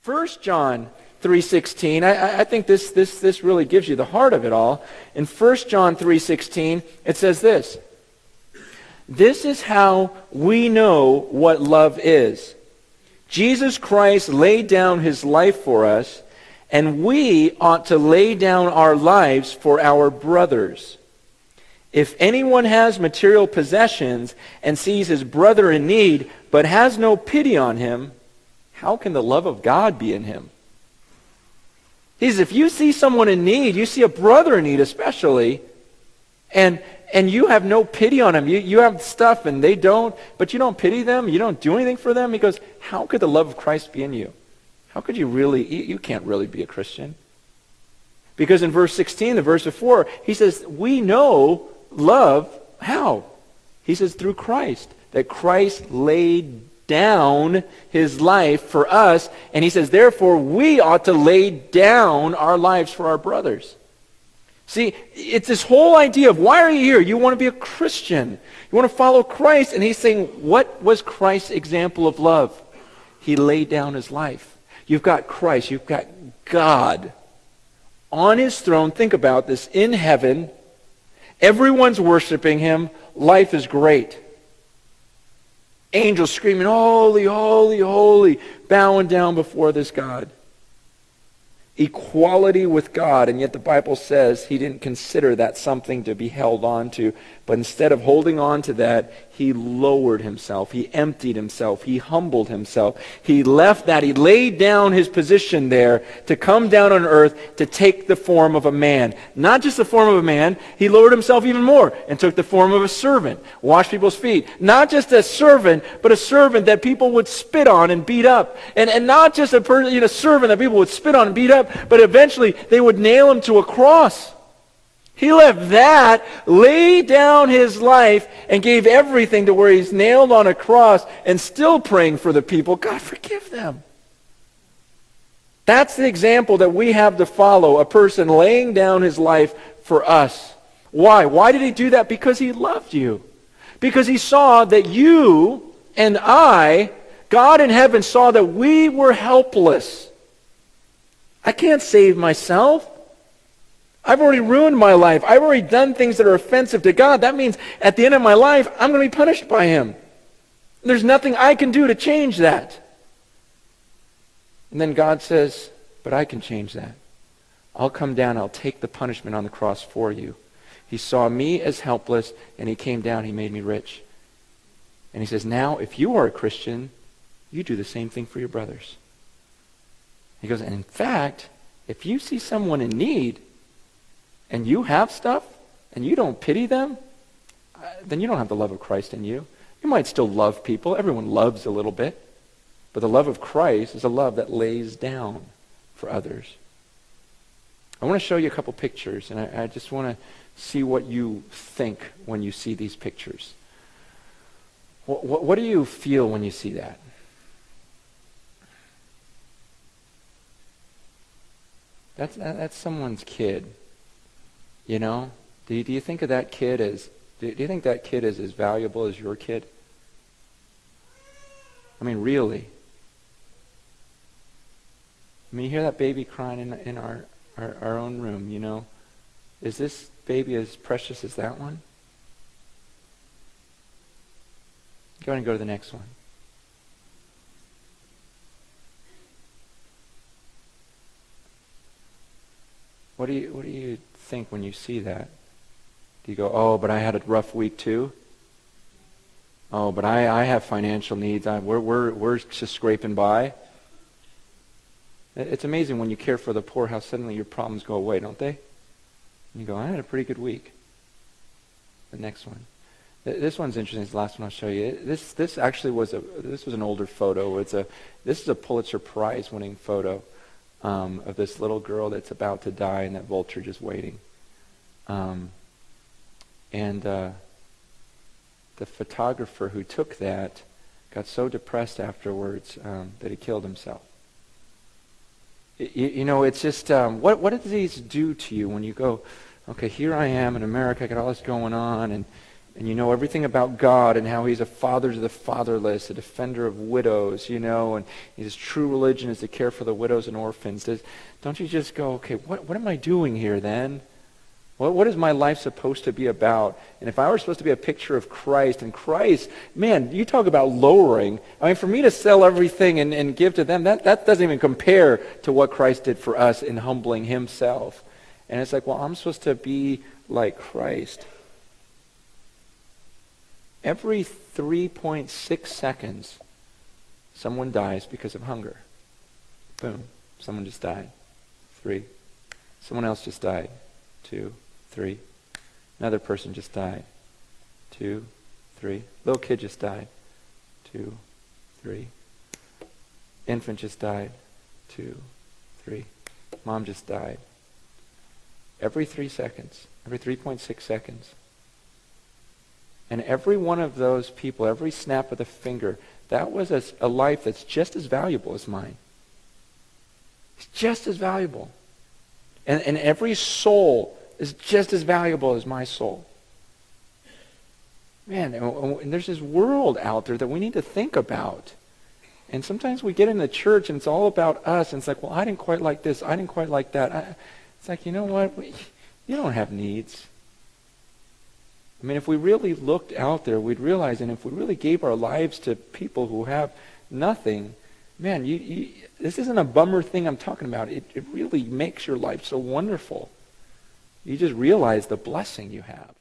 1 John 3:16, I think this really gives you the heart of it all. In 1 John 3:16, it says this: "This is how we know what love is. Jesus Christ laid down his life for us, and we ought to lay down our lives for our brothers. If anyone has material possessions and sees his brother in need, but has no pity on him, how can the love of God be in him?" He says, if you see someone in need, you see a brother in need especially, and you have no pity on them. You have stuff and they don't, but you don't pity them. You don't do anything for them. He goes, how could the love of Christ be in you? How could you really, you can't really be a Christian. Because in verse 16, the verse before, he says, we know love, how? He says, through Christ. That Christ laid down his life for us, and he says, therefore, we ought to lay down our lives for our brothers. See, it's this whole idea of why are you here? You want to be a Christian. You want to follow Christ. And he's saying, what was Christ's example of love? He laid down his life. You've got Christ. You've got God on his throne. Think about this. In heaven, everyone's worshiping him. Life is great. Angels screaming, holy, holy, holy, bowing down before this God. Equality with God, and yet the Bible says he didn't consider that something to be held on to, but instead of holding on to that, he lowered himself, he emptied himself, he humbled himself, he left that, he laid down his position there to come down on earth to take the form of a man. Not just the form of a man, he lowered himself even more and took the form of a servant, washed people's feet. Not just a servant, but a servant that people would spit on and beat up. And not just a servant that people would spit on and beat up, but eventually they would nail him to a cross. He left that, laid down his life, and gave everything to where he's nailed on a cross and still praying for the people. God, forgive them. That's the example that we have to follow, a person laying down his life for us. Why? Why did he do that? Because he loved you. Because he saw that you and I, God in heaven, saw that we were helpless. I can't save myself. I've already ruined my life. I've already done things that are offensive to God. That means at the end of my life, I'm going to be punished by him. There's nothing I can do to change that. And then God says, but I can change that. I'll come down. I'll take the punishment on the cross for you. He saw me as helpless, and he came down. He made me rich. And he says, now, if you are a Christian, you do the same thing for your brothers. He goes, and in fact, if you see someone in need, and you have stuff, and you don't pity them, then you don't have the love of Christ in you. You might still love people. Everyone loves a little bit. But the love of Christ is a love that lays down for others. I want to show you a couple pictures, and I just want to see what you think when you see these pictures. What do you feel when you see that? That's someone's kid. You know, do you think of that kid as, do you think that kid is as valuable as your kid? I mean, really. I mean, you hear that baby crying in our own room, you know. Is this baby as precious as that one? Go ahead and go to the next one. What do you think when you see that? Do you go, oh, but I had a rough week too? Oh, but I have financial needs. We're just scraping by. It's amazing when you care for the poor how suddenly your problems go away, don't they? And you go, I had a pretty good week. The next one. This one's interesting. It's the last one I'll show you. This actually was an older photo. This is a Pulitzer Prize winning photo. Of this little girl that's about to die and that vulture just waiting. And the photographer who took that got so depressed afterwards that he killed himself. You know, it's just, what do these do to you when you go, okay, here I am in America, I got all this going on, and and you know everything about God and how he's a father to the fatherless, a defender of widows, and his true religion is to care for the widows and orphans, don't you just go, okay, what am I doing here then? What is my life supposed to be about? And if I were supposed to be a picture of Christ, and Christ, man, you talk about lowering. I mean, for me to sell everything and give to them, that doesn't even compare to what Christ did for us in humbling himself. And it's like, well, I'm supposed to be like Christ. Every 3.6 seconds, someone dies because of hunger. Boom. Someone just died. 3. Someone else just died. 2, 3. Another person just died. 2, 3. Little kid just died. 2, 3. Infant just died. 2, 3. Mom just died. Every 3 seconds. Every 3.6 seconds. And every one of those people, every snap of the finger, that was a life that's just as valuable as mine. It's just as valuable. And every soul is just as valuable as my soul. Man, and there's this world out there that we need to think about. And sometimes we get in the church and it's all about us. And it's like, well, I didn't quite like this. I didn't quite like that. It's like, you know what? You don't have needs. I mean, if we really looked out there, we'd realize, and if we really gave our lives to people who have nothing, man, this isn't a bummer thing I'm talking about. It really makes your life so wonderful. You just realize the blessing you have.